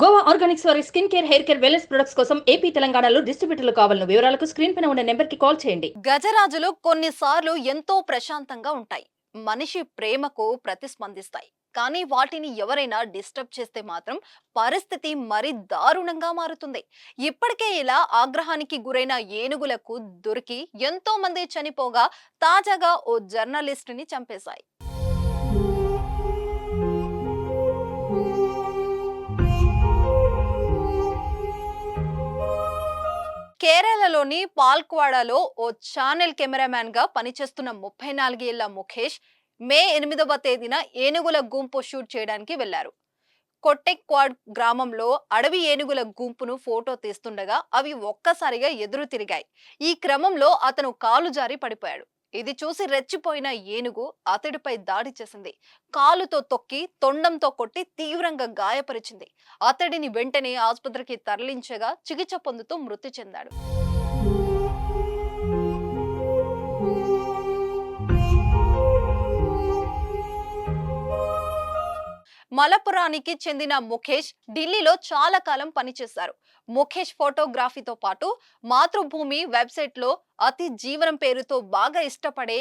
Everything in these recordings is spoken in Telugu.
గోవా ఆర్గానిక్స్ వారి skin care, hair care, wellness products కోసం ఏపీ, తెలంగాణలో డిస్ట్రిబ్యూటర్లు కావాలను వివరాలకు స్క్రీన్ పైన ఉన్న నెంబర్కి కాల్ చేయండి. గజరాజులు కొన్నిసార్లు ఎంతో ప్రశాంతంగా ఉంటాయి. మనిషి ప్రేమకు ప్రతిస్పందిస్తాయి. కానీ వాటిని ఎవరైనా డిస్టర్బ్ చేస్తే మాత్రం పరిస్థితి మరి దారుణంగా మారుతుంది. ఇప్పటికే ఇలా ఆగ్రహానికి గురైన ఏనుగులకు దొరికి ఎంతో మంది చనిపోగా తాజాగా ఓ జర్నలిస్ట్ ని చంపేశాయి. కేరళలోని పాల్క్వాడలో ఓ ఛానల్ కెమెరామ్యాన్ గా పనిచేస్తున్న 34 ఏళ్ల ముఖేష్ మే 8వ తేదీన ఏనుగుల గుంపు షూట్ చేయడానికి వెళ్లారు. కొట్టెక్వాడ్ గ్రామంలో అడవి ఏనుగుల గుంపును ఫోటో తీస్తుండగా అవి ఒక్కసారిగా ఎదురు తిరిగాయి. ఈ క్రమంలో అతను కాలు జారి పడిపోయాడు. ఇది చూసి రెచ్చిపోయిన ఏనుగు అతడిపై దాడి చేసింది. కాలుతో తొక్కి తొండంతో కొట్టి తీవ్రంగా గాయపరిచింది. అతడిని వెంటనే ఆసుపత్రికి తరలించగా చికిత్స పొందుతూ మృతి చెందాడు. మలపురానికి చెందిన ముఖేష్ ఢిల్లీలో చాలా కాలం పనిచేశారు. ముఖేష్ ఫోటోగ్రఫీతో పాటు మాతృభూమి వెబ్సైట్ లో అతి జీవనం పేరుతో బాగా ఇష్టపడే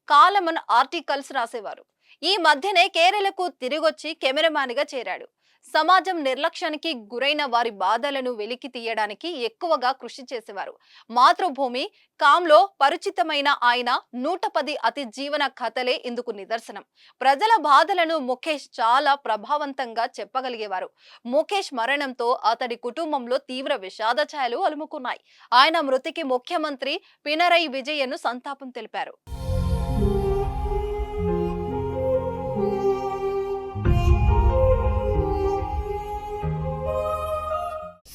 కాలమన్ ఆర్టికల్స్ రాసేవారు. ఈ మధ్యనే కేరళకు తిరిగొచ్చి కెమెరామాన్ గా చేరాడు. సమాజం నిర్లక్ష్యానికి గురైన వారి బాధలను వెలికి తీయడానికి ఎక్కువగా కృషి చేసేవారు. మాతృభూమి కాంలో పరిచితమైన ఆయన 110 అతి జీవన కథలే ఇందుకు నిదర్శనం. ప్రజల బాధలను ముఖేష్ చాలా ప్రభావవంతంగా చెప్పగలిగేవారు. ముఖేష్ మరణంతో అతడి కుటుంబంలో తీవ్ర విషాద ఛాయలు అలుముకున్నాయి. ఆయన మృతికి ముఖ్యమంత్రి పినరై విజయన్ సంతాపం తెలిపారు.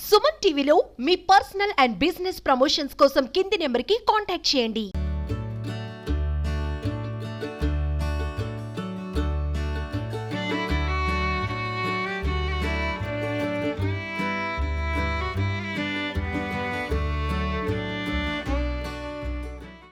సుమన్ టీవీలో మీ పర్సనల్ అండ్ బిజినెస్ ప్రమోషన్స్ కోసం కింది నెంబర్కి కాంటాక్ట్ చేయండి.